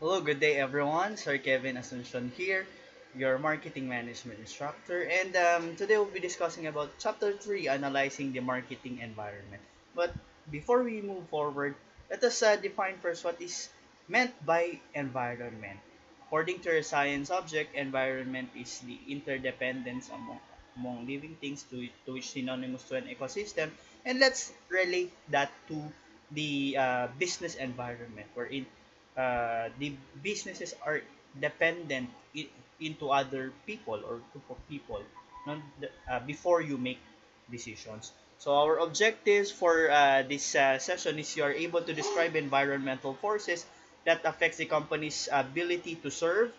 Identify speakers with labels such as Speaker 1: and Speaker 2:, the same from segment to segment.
Speaker 1: Hello, good day everyone. Sir Kevin Asuncion here, your marketing management instructor, and today we'll be discussing about chapter 3, analyzing the marketing environment. But before we move forward, let us define first what is meant by environment. According to our science subject, environment is the interdependence among living things to which synonymous to an ecosystem, and let's relate that to the business environment wherein the businesses are dependent into other people or group of people, before you make decisions. So our objectives for this session is you are able to describe environmental forces that affects the company's ability to serve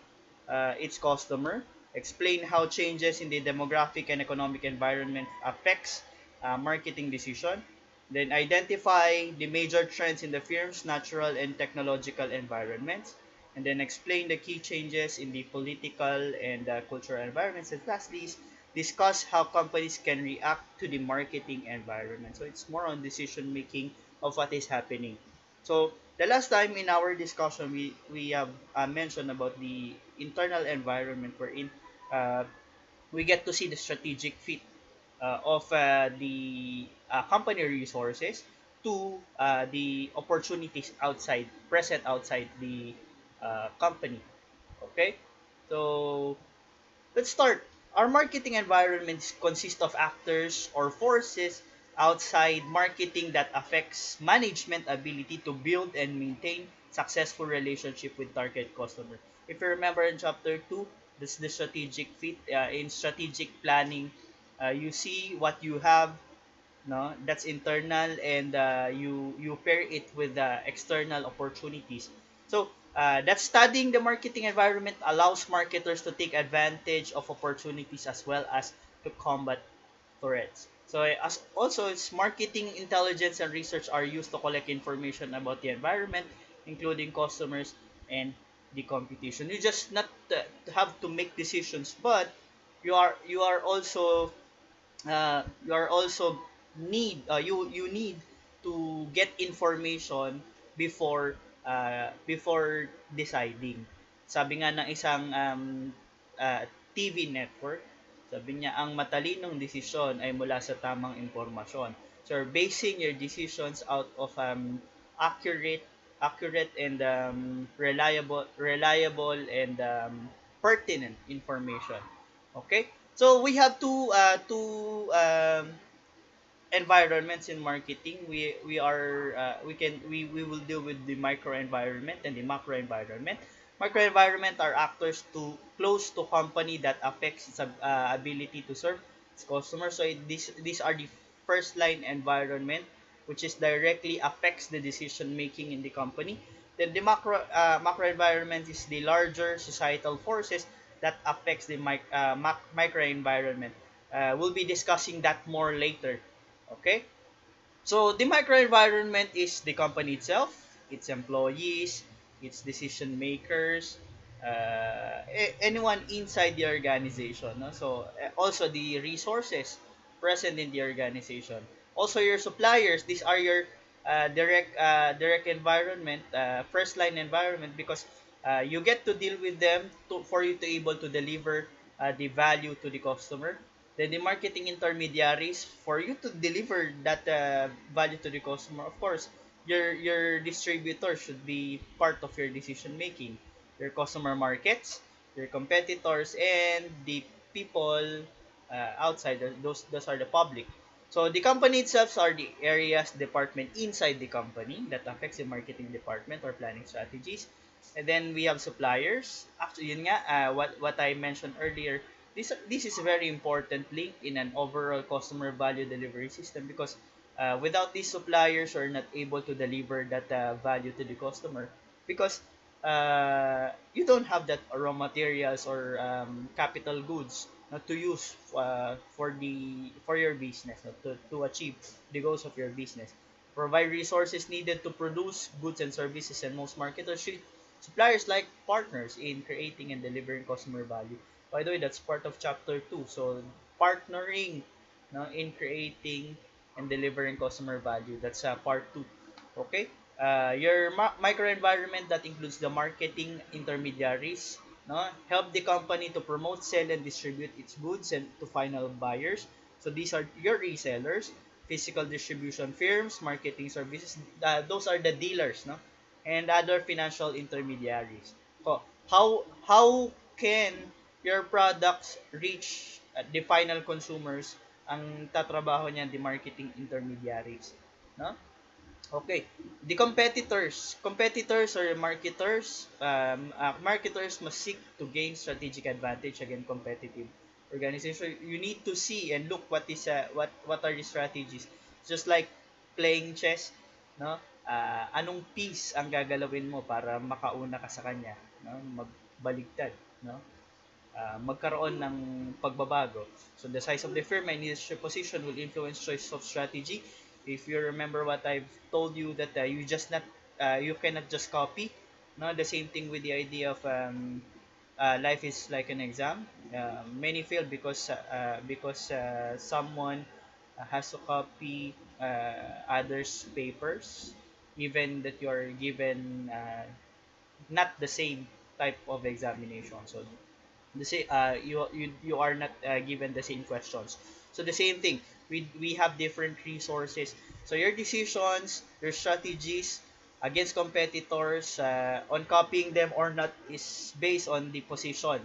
Speaker 1: its customer, explain how changes in the demographic and economic environment affects marketing decision, then identify the major trends in the firm's natural and technological environments, and then explain the key changes in the political and cultural environments. And lastly, discuss how companies can react to the marketing environment. So it's more on decision making of what is happening. So the last time in our discussion, we have mentioned about the internal environment wherein uh, we get to see the strategic fit of the company resources to the opportunities present outside the company. Okay, so let's start. Our marketing environments consist of actors or forces outside marketing that affects management ability to build and maintain successful relationship with target customer. If you remember in chapter 2, this the strategic fit in strategic planning. You see what you have, no, that's internal, and you pair it with external opportunities. So that studying the marketing environment allows marketers to take advantage of opportunities as well as to combat threats. So as also, it's marketing intelligence and research are used to collect information about the environment, including customers and the competition. You just not have to make decisions, but you are also you need to get information before deciding. Sabi nga ng isang uh, TV network, sabi niya ang matalinong desisyon ay mula sa tamang impormasyon. So you're basing your decisions out of accurate accurate and reliable and pertinent information. Okay? So we have two environments in marketing. We will deal with the micro environment and the macro environment. Micro environment are actors to close to company that affects its ability to serve its customers. So these are the first line environment, which is directly affects the decision making in the company. Then the macro environment is the larger societal forces that affects the micro environment. We'll be discussing that more later. Okay? So the microenvironment is the company itself, its employees, its decision makers, anyone inside the organization. No? So also the resources present in the organization. Also your suppliers. These are your direct environment, first line environment, because you get to deal with them for you to able to deliver the value to the customer. Then the marketing intermediaries, for you to deliver that value to the customer. Of course, your distributor should be part of your decision making. Your customer markets, your competitors, and the people outside. Those are the public. So the company itself are the areas department inside the company that affects the marketing department or planning strategies. And then we have suppliers. Actually, yun nga, what I mentioned earlier, this is a very important link in an overall customer value delivery system, because without these suppliers, you're not able to deliver that value to the customer, because you don't have that raw materials or capital goods to use for your business, to achieve the goals of your business. Provide resources needed to produce goods and services, and most marketers treat suppliers like partners in creating and delivering customer value. By the way, that's part of chapter 2. So partnering, no, in creating and delivering customer value. That's part 2. Okay? Your microenvironment that includes the marketing intermediaries, no? Help the company to promote, sell, and distribute its goods and to final buyers. So these are your resellers, physical distribution firms, marketing services. Those are the dealers, no? And other financial intermediaries. So how can your products reach the final consumers? Ang tatrabaho niyan, the marketing intermediaries, no? Okay. The competitors or marketers must seek to gain strategic advantage against competitive organizations. So you need to see and look what are the strategies. Just like playing chess, no? Anong piece ang gagalawin mo para makauna ka sa kanya, no? Magbaligtad, no? Magkaroon ng pagbabago. So the size of the firm and leadership position will influence choice of strategy. If you remember what I've told you that you cannot just copy. No, the same thing with the idea of life is like an exam. Many fail because someone has to copy others' papers, even that you are given not the same type of examination. So the same you are not given the same questions, so the same thing, we have different resources, so your decisions, your strategies against competitors, on copying them or not is based on the position,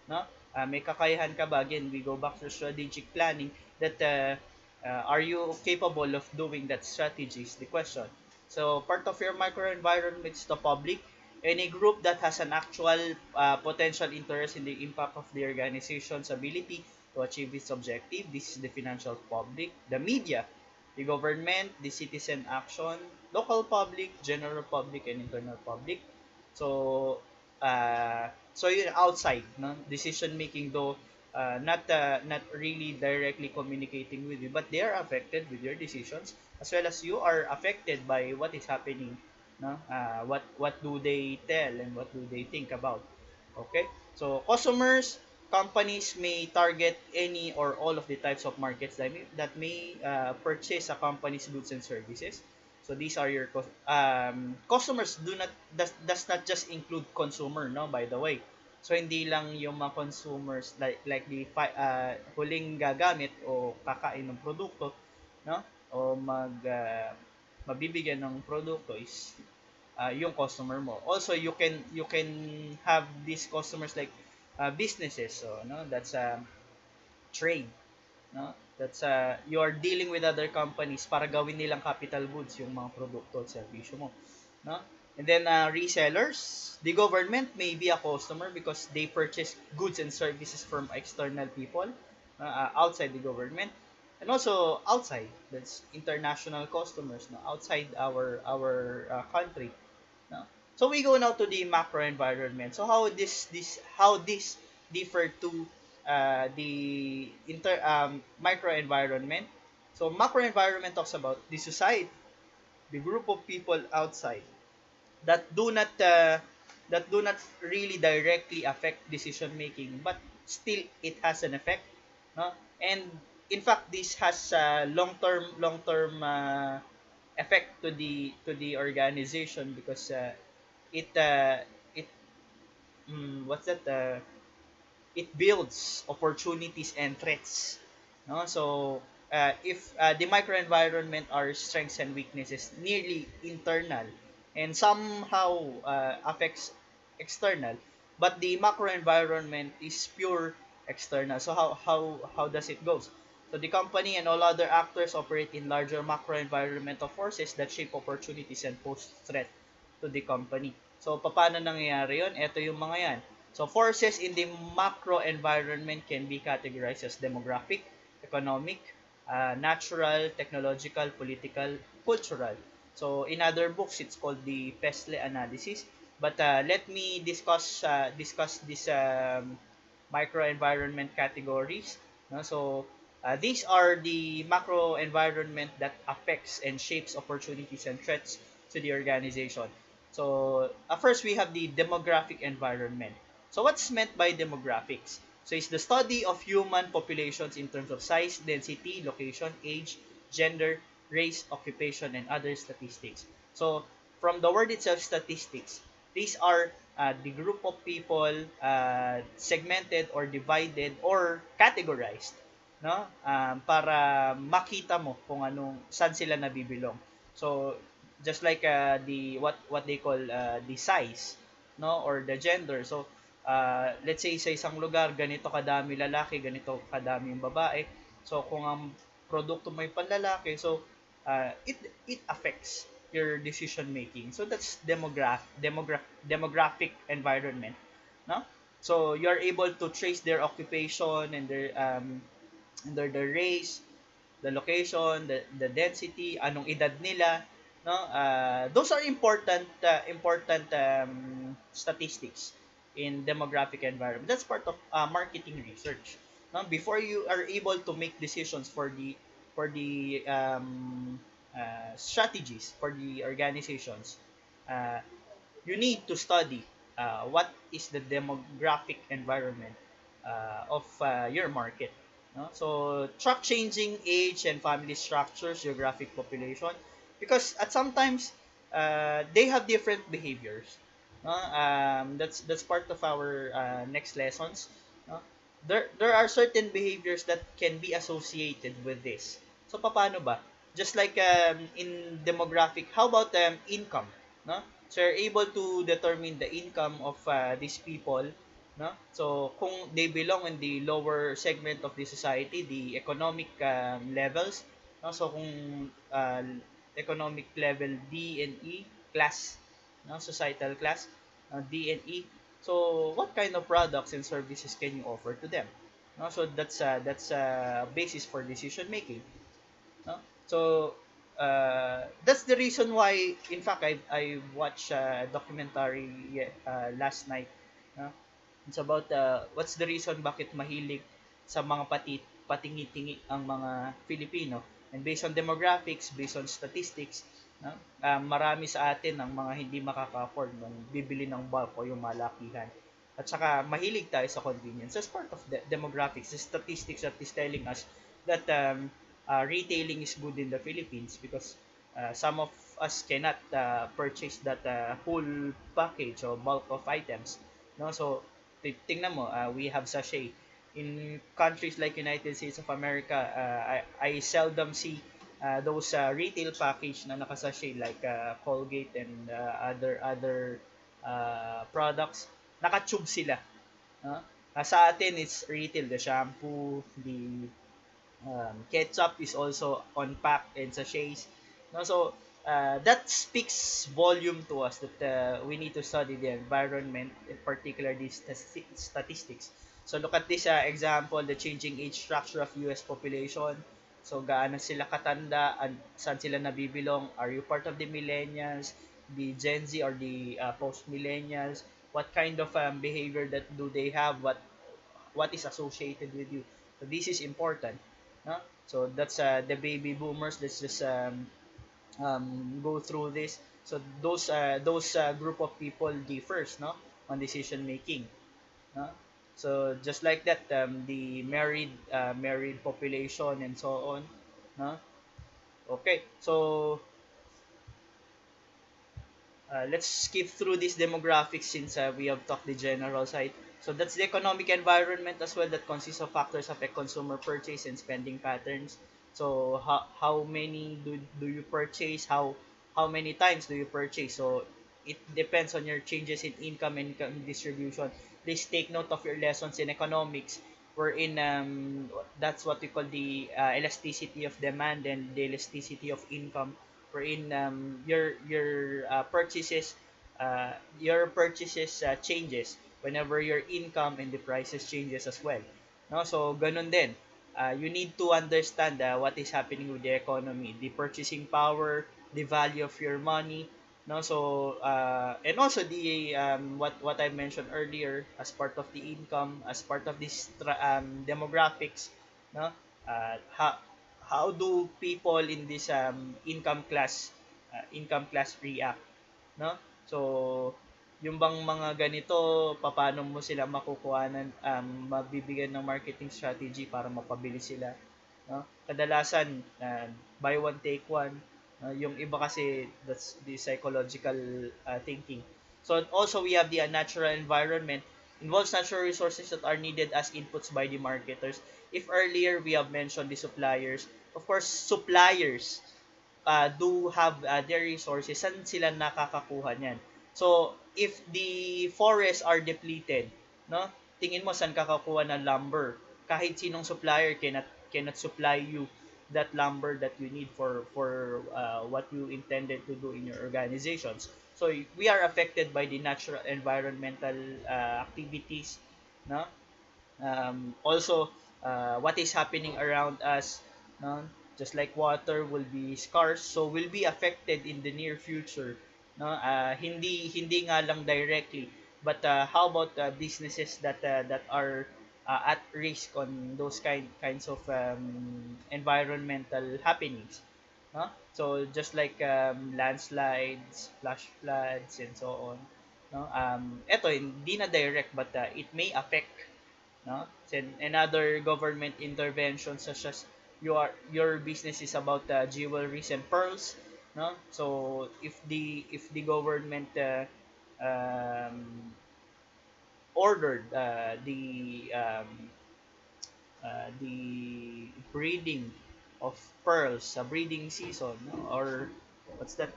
Speaker 1: no? May kakayahan ka ba, again we go back to strategic planning, that are you capable of doing that strategy is the question. So part of your microenvironment is the public. Any group that has an actual potential interest in the impact of the organization's ability to achieve its objective. This is the financial public, the media, the government, the citizen action, local public, general public, and internal public. So, so yun outside, no? Decision making, though not really directly communicating with you, but they are affected with your decisions, as well as you are affected by what is happening, no? What do they tell and what do they think about? Okay, so customers, companies may target any or all of the types of markets that may purchase a company's goods and services. So these are your customers. Does not just include consumer, no, by the way. So hindi lang yung mga consumers like the huling gagamit o kakain ng produkto, no, o mabibigyan ng produkto is yung customer mo. Also, you can have these customers like businesses. So no, that's trade, no? That's you are dealing with other companies para gawin nilang capital goods yung mga produkto at serbisyo mo, no? And then resellers, the government may be a customer because they purchase goods and services from external people outside the government, and also outside, that's international customers, no, outside our country, no? So we go now to the macro environment. So how this differ to the micro environment. So macro environment talks about the society, the group of people outside that do not uh, that do not really directly affect decision making, but still it has an effect, no? And in fact, this has long term effect to the organization, because it it what's that it builds opportunities and threats, no? So if the microenvironment are strengths and weaknesses nearly internal and somehow affects external, but the macro environment is pure external. So how does it goes? So the company and all other actors operate in larger macro environmental forces that shape opportunities and pose threat to the company. So paano nangyayari yon? Ito yung mga yan. So forces in the macro environment can be categorized as demographic, economic, natural, technological, political, cultural. So in other books, it's called the Pestle analysis. But let me discuss this microenvironment categories. No? So these are the macro environment that affects and shapes opportunities and threats to the organization. So first we have the demographic environment. So what's meant by demographics? So it's the study of human populations in terms of size, density, location, age, gender, race, occupation, and other statistics. So from the word itself, statistics, these are the group of people segmented or divided or categorized, no? Para makita mo kung anong saan sila nabibilong. So just like the what they call the size, no, or the gender. So let's say sa isang lugar ganito kadami lalaki, ganito kadami yung babae. So kung ang produkto may panlalaki, so it affects your decision making. So that's demographic environment, no? So you're able to trace their occupation and their race, the location, the density, anong edad nila, no? Those are important statistics in demographic environment. That's part of marketing research. No? Before you are able to make decisions for the strategies for the organizations, uh, you need to study what is the demographic environment of your market. No? So track changing age and family structures, geographic population, because at sometimes they have different behaviors. No? That's part of our next lessons. No? There are certain behaviors that can be associated with this. So paano ba? Just like in demographic, how about income? No? So you're able to determine the income of these people, no? So kung they belong in the lower segment of the society, the economic levels, no? So kung uh, economic level D and E class, no? Societal class, D and E. So what kind of products and services can you offer to them? No? So that's a basis for decision making. No? So that's the reason why, in fact, I watched a documentary last night. No? It's about what's the reason bakit mahilig sa mga patingi-tingi ang mga Filipino. And based on demographics, based on statistics, no? Marami sa atin ang mga hindi makaka-afford nung bibili ng bulk o yung malakihan. At saka mahilig tayo sa convenience. As part of the demographics, the statistics that is telling us that retailing is good in the Philippines because some of us cannot purchase that whole package or bulk of items. No? So tingnan mo, we have sachet. In countries like United States of America, I seldom see those retail package na nakasachet like Colgate and other products. Naka-tube sila. No? Sa atin, it's retail. The shampoo, the ketchup is also on pack and sachets. No, so that speaks volume to us that we need to study the environment, in particular these statistics. So look at this example, the changing age structure of US population. So gaano sila katanda, saan sila nabibilong? Are you part of the millennials, the Gen Z, or the post-millennials? What kind of behavior that do they have? What is associated with you? So this is important. No? So that's the baby boomers. Let's just go through this. So those group of people differs, no, on decision making. No? So just like that, the married population and so on. No? Okay, so let's skip through these demographics since we have talked the general side. So that's the economic environment as well that consists of factors affect consumer purchase and spending patterns. So how many do you purchase? How many times do you purchase? So it depends on your changes in income distribution. Please take note of your lessons in economics wherein that's what we call the elasticity of demand and the elasticity of income wherein your purchases changes whenever your income and the prices changes as well, no? So ganun din, you need to understand what is happening with the economy, the purchasing power, the value of your money, no? So and also the what I mentioned earlier as part of the income, as part of this demographics, no? How do people in this income class react, no? So yung bang mga ganito, paano mo sila makukuhanan, mabibigyan ng marketing strategy para mapabili sila, no? Kadalasan buy one take one, Yung iba kasi, that's the psychological thinking. So also we have the natural environment, involves natural resources that are needed as inputs by the marketers. If earlier we have mentioned the suppliers, of course, suppliers do have their resources. Saan sila nakakakuha niyan? So, if the forests are depleted, no? Tingin mo saan kakakuha ng lumber? Kahit sinong supplier cannot supply you that lumber that you need for what you intended to do in your organizations. So, we are affected by the natural environmental activities, no? Also, what is happening around us, no? Just like water will be scarce, so will be affected in the near future, no? Hindi nga lang directly, but how about businesses that are at risk on those kinds of environmental happenings, no? So just like landslides, flash floods, and so on, no? Eto hindi na direct, but it may affect, no? Then another government intervention, such as your business is about jewelries and pearls, no? So if the government um, ordered the breeding of pearls sa breeding season, no? Or what's that,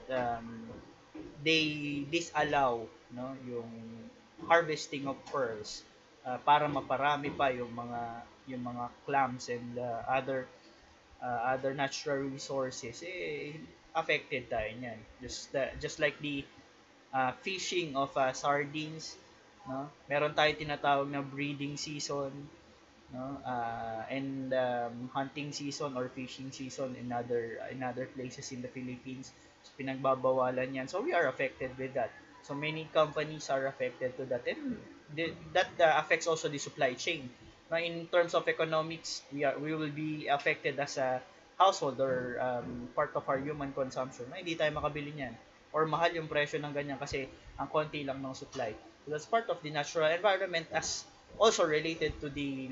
Speaker 1: they disallow, no, yung harvesting of pearls para maparami pa yung mga clams and other natural resources, affected tayo niyan, just like the fishing of sardines, no, meron tayong tinatawag na breeding season, no, and hunting season or fishing season in other places in the Philippines. So pinagbabawalan yan, so we are affected with that. So many companies are affected to that, and that affects also the supply chain. Now in terms of economics, we will be affected as a household or part of our human consumption na hindi tayo makabili niyan, or mahal yung presyo ng ganyan kasi ang konti lang ng supply. So that's part of the natural environment, as also related to the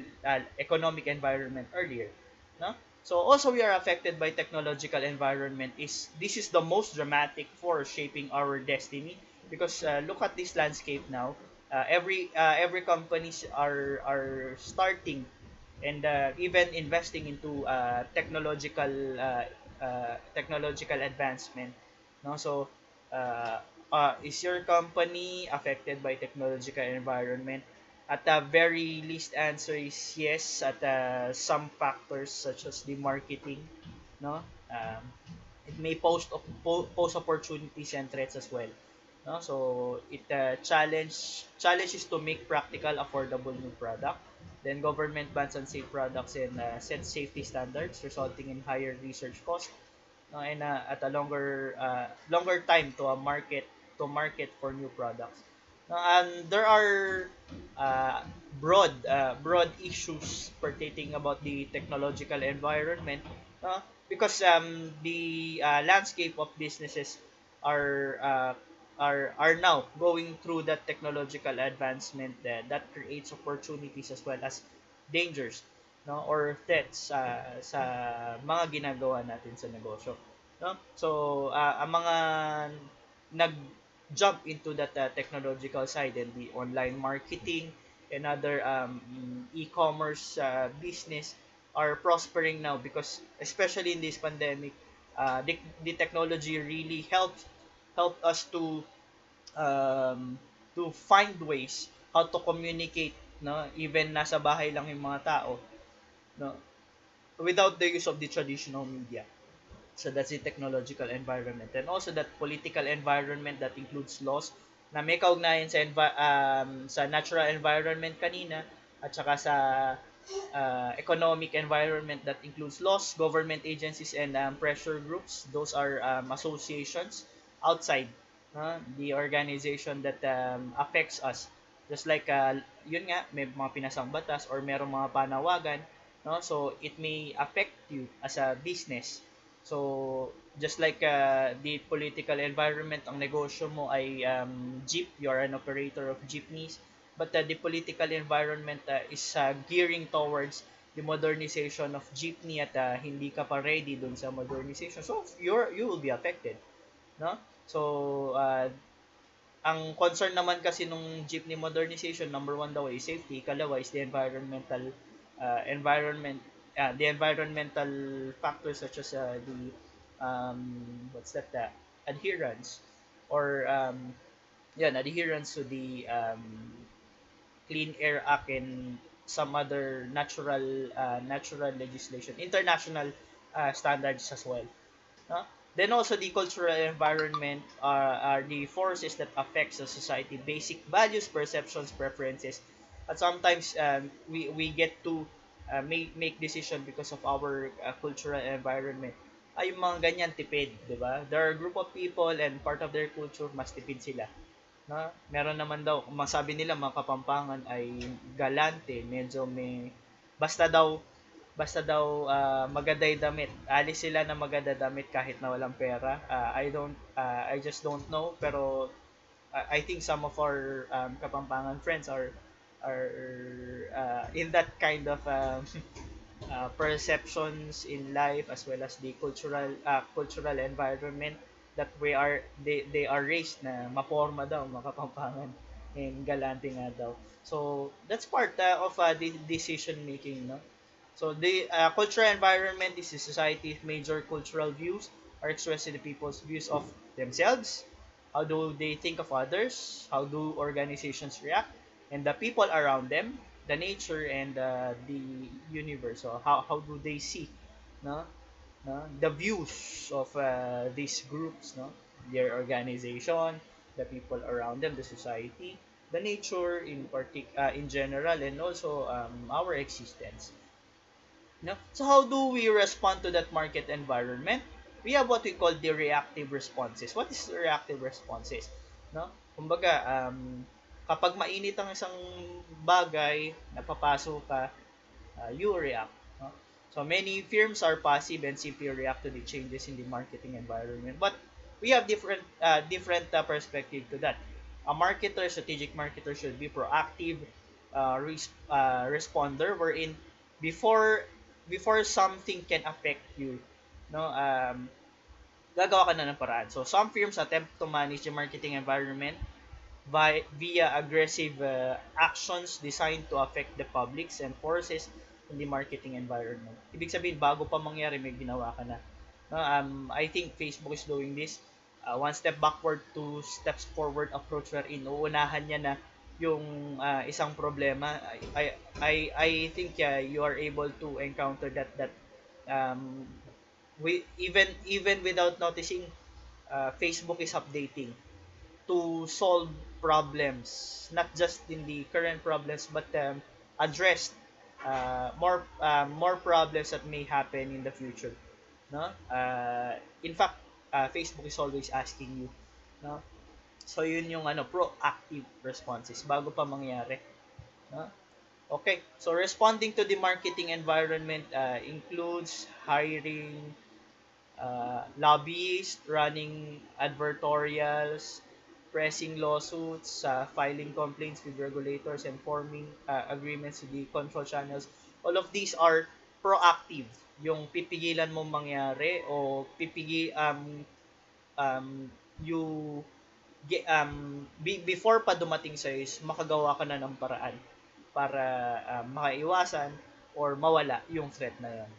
Speaker 1: economic environment earlier, no? So also we are affected by technological environment. This is the most dramatic force shaping our destiny, because look at this landscape now. Every companies are starting and even investing into technological advancement, no? So is your company affected by technological environment? At the very least answer is yes, at some factors such as the marketing, no? um, it may pose opportunities and threats as well, no? So it challenge is to make practical, affordable new product. Then government bans unsafe products and sets safety standards, resulting in higher research costs, no? And at a longer time to market for new products. And there are uh, broad issues pertaining about the technological environment, because the landscape of businesses are uh, are now going through that technological advancement that creates opportunities as well as dangers, no, or threats sa mga ginagawa natin sa negosyo, no? So ang mga nag-jump into that technological side and the online marketing and other e-commerce business are prospering now, because especially in this pandemic, the technology really helped us um, to find ways how to communicate, no, even nasa bahay lang yung mga tao, no, without the use of the traditional media. So that's the technological environment. And also that political environment that includes laws na may kaugnayan sa natural environment kanina, at saka sa economic environment that includes laws, government agencies, and pressure groups. Those are associations outside the organization that affects us. Just like, yun nga, may mga pinasang batas or merong mga panawagan, no? So it may affect you as a business. So just like the political environment, ang negosyo mo ay jeep, you are an operator of jeepneys, but the political environment is gearing towards the modernization of jeepney at hindi ka pa ready dun sa modernization, so you will be affected, no? So ang concern naman kasi nung jeepney modernization, number one daw is safety, ikalawa is the environmental factors such as the what's that adherence or adherence to the Clean Air Act and some other natural legislation, international standards as well. No? Then also the cultural environment are the forces that affects the society, basic values, perceptions, preferences. At sometimes we get to make decision because of our cultural environment. Ay, yung mga ganyan tipid, di ba? There are a group of people and part of their culture mas tipid sila. Na meron naman daw, masabi nila mga Kapampangan ay galante, medyo may basta daw magaday damit. Alis sila na maganda damit kahit na walang pera. I just don't know, pero I think some of our Kapampangan friends are in that kind of perceptions in life as well as the cultural environment that they are raised na maporma daw makapampangan and galante nga daw, so that's part of the decision making, no? So the cultural environment is the society's major cultural views are expressed in the people's views of themselves, how do they think of others, how do organizations react, and the people around them, the nature and the universe. So how do they see, no? No? The views of these groups, no? Their organization, the people around them, the society, the nature in general, and also our existence. No? So how do we respond to that market environment? We have what we call the reactive responses. What is reactive responses? No? Kumbaga, kapag mainit ang isang bagay, napapasok ka, you react. No? So many firms are passive and simply react to the changes in the marketing environment. But we have different perspective to that. A marketer, strategic marketer should be proactive, responder wherein before before something can affect you, no, gagawa ka na ng paraan. So some firms attempt to manage the marketing environment via aggressive actions designed to affect the publics and forces in the marketing environment. Ibig sabihin, bago pa mangyari, may ginawa ka na. No, I think Facebook is doing this. One step backward, two steps forward approach wherein uunahan niya na yung isang problema. I think you are able to encounter that um, even without noticing, Facebook is updating to solve problems, not just in the current problems, but address more problems that may happen in the future. No, in fact, Facebook is always asking you, no. So yun yung proactive responses bago pa mangyari. No? Okay, so responding to the marketing environment includes hiring lobbyists, running advertorials, pressing lawsuits, filing complaints with regulators, and forming agreements with the control channels. All of these are proactive. Yung pipigilan mo mangyari o um, you before pa dumating sa is makagawa ka na ng paraan para makaiwasan or mawala yung threat na yun.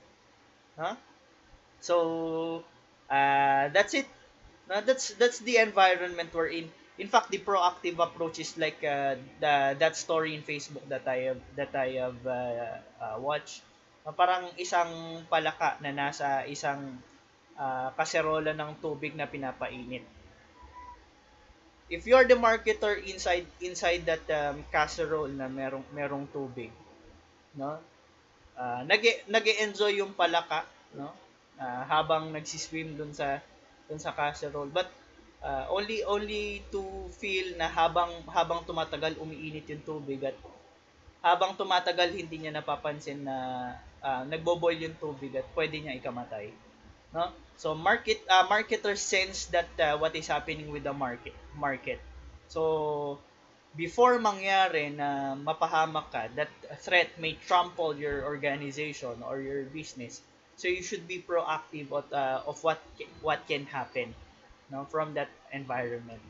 Speaker 1: Huh? So, that's it. That's the environment we're in. In fact, the proactive approach is like that story in Facebook that I have watched. Parang isang palaka na nasa isang kaserola ng tubig na pinapainit. If you are the marketer inside that casserole na merong tubig, no? Nag-enjoy yung palaka, no? Habang nagsiswim dun sa casserole, but only to feel na habang tumatagal umiinit yung tubig at habang tumatagal hindi niya napapansin na nagbo-boil yung tubig at pwede niya ikamatay, no? So marketers sense that what is happening with the market. So before mangyari na mapahamak ka, that threat may trample your organization or your business. So you should be proactive of what can happen, no, from that environment.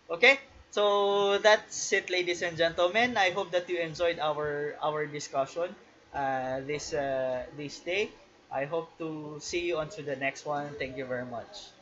Speaker 1: Okay? So that's it, ladies and gentlemen. I hope that you enjoyed our discussion this day. I hope to see you on to the next one. Thank you very much.